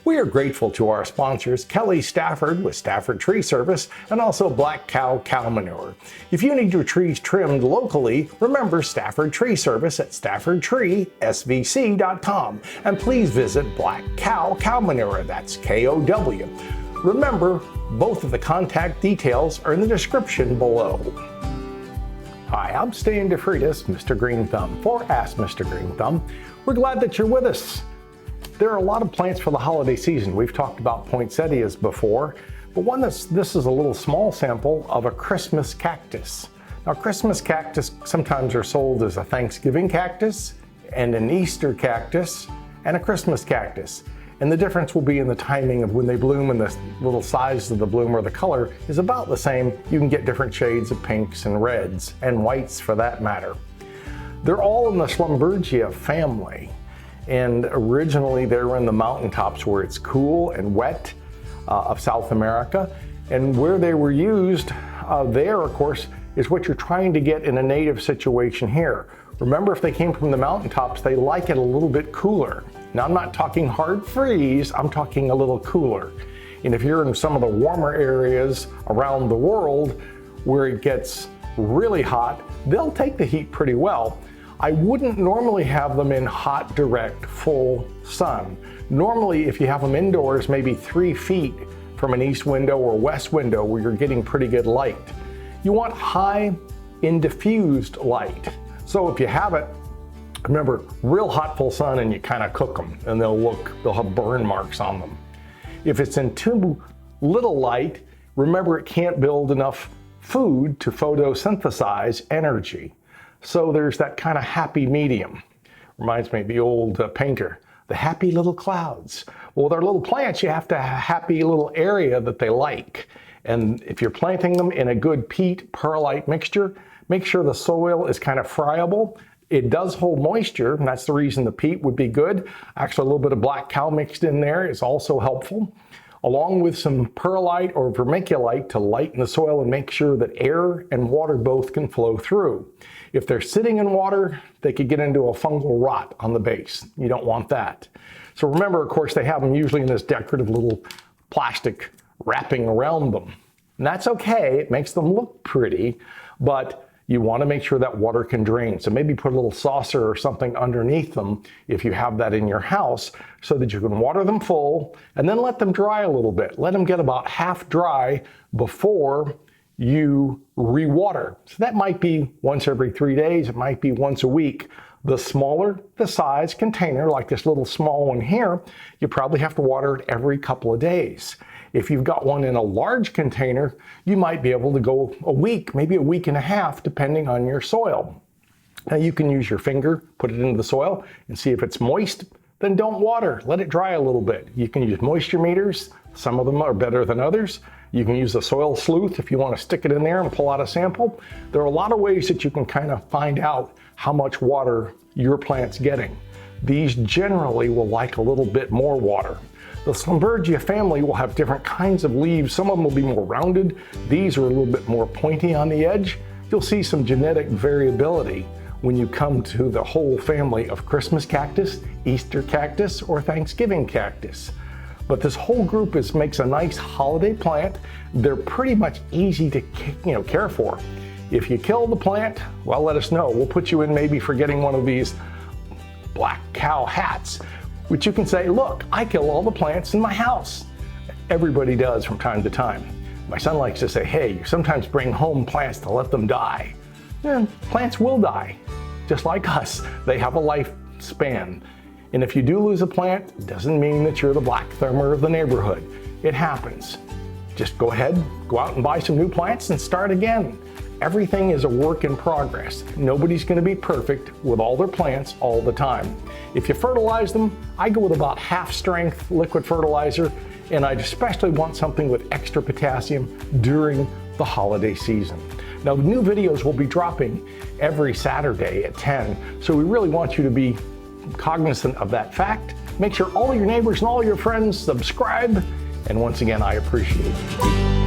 We are grateful to our sponsors, Kelly Stafford with Stafford Tree Service and also Black Kow Cow Manure. If you need your trees trimmed locally, remember Stafford Tree Service at staffordtreesvc.com. And please visit Black Kow Cow Manure, that's K-O-W. Remember, both of the contact details are in the description below. Hi, I'm James DeFreitas, Mr. Greenthumb, for Ask Mr. Greenthumb. We're glad that you're with us. There are a lot of plants for the holiday season. We've talked about poinsettias before, but this is a little small sample of a Christmas cactus. Now, Christmas cactus sometimes are sold as a Thanksgiving cactus and an Easter cactus and a Christmas cactus. And the difference will be in the timing of when they bloom, and the little size of the bloom or the color is about the same. You can get different shades of pinks and reds and whites for that matter. They're all in the Schlumbergia family. And originally they were in the mountaintops where it's cool and wet of South America. And where they were used there, of course, is what you're trying to get in a native situation here. Remember, if they came from the mountaintops, they like it a little bit cooler. Now, I'm not talking hard freeze, I'm talking a little cooler. And if you're in some of the warmer areas around the world where it gets really hot, they'll take the heat pretty well. I wouldn't normally have them in hot, direct, full sun. Normally, if you have them indoors, maybe 3 feet from an east window or west window where you're getting pretty good light. You want high in diffused light. So if you have it, remember, real hot full sun and you kind of cook them and they'll have burn marks on them. If it's in too little light, remember it can't build enough food to photosynthesize energy. So there's that kind of happy medium. Reminds me of the old painter, the happy little clouds. Well, with our little plants, you have to have a happy little area that they like. And if you're planting them in a good peat perlite mixture, make sure the soil is kind of friable. It does hold moisture, and that's the reason the peat would be good. Actually, a little bit of black cow mixed in there is also helpful, along with some perlite or vermiculite to lighten the soil and make sure that air and water both can flow through. If they're sitting in water, they could get into a fungal rot on the base. You don't want that. So remember, of course, they have them usually in this decorative little plastic wrapping around them. And that's okay, it makes them look pretty, but you want to make sure that water can drain. So maybe put a little saucer or something underneath them if you have that in your house so that you can water them full and then let them dry a little bit. Let them get about half dry before you rewater. So that might be once every 3 days, it might be once a week. The smaller the size container, like this little small one here, you probably have to water it every couple of days. If you've got one in a large container, you might be able to go a week, maybe a week and a half, depending on your soil. Now you can use your finger, put it into the soil and see if it's moist, then don't water, let it dry a little bit. You can use moisture meters, some of them are better than others. You can use a soil sleuth if you want to stick it in there and pull out a sample. There are a lot of ways that you can kind of find out how much water your plant's getting. These generally will like a little bit more water. The Schlumbergia family will have different kinds of leaves. Some of them will be more rounded. These are a little bit more pointy on the edge. You'll see some genetic variability when you come to the whole family of Christmas cactus, Easter cactus, or Thanksgiving cactus. But this whole group makes a nice holiday plant. They're pretty much easy to care for. If you kill the plant, well, let us know. We'll put you in maybe for getting one of these Black Kow hats, which you can say, look, I kill all the plants in my house. Everybody does from time to time. My son likes to say, hey, you sometimes bring home plants to let them die. And plants will die, just like us. They have a lifespan. And if you do lose a plant, it doesn't mean that you're the black thumber of the neighborhood. It happens. Just go ahead, go out and buy some new plants and start again. Everything is a work in progress. Nobody's going to be perfect with all their plants all the time. If you fertilize them, I go with about half strength liquid fertilizer, and I'd especially want something with extra potassium during the holiday season. Now, the new videos will be dropping every Saturday at 10, so we really want you to be cognizant of that fact. Make sure all your neighbors and all your friends subscribe, and once again, I appreciate it.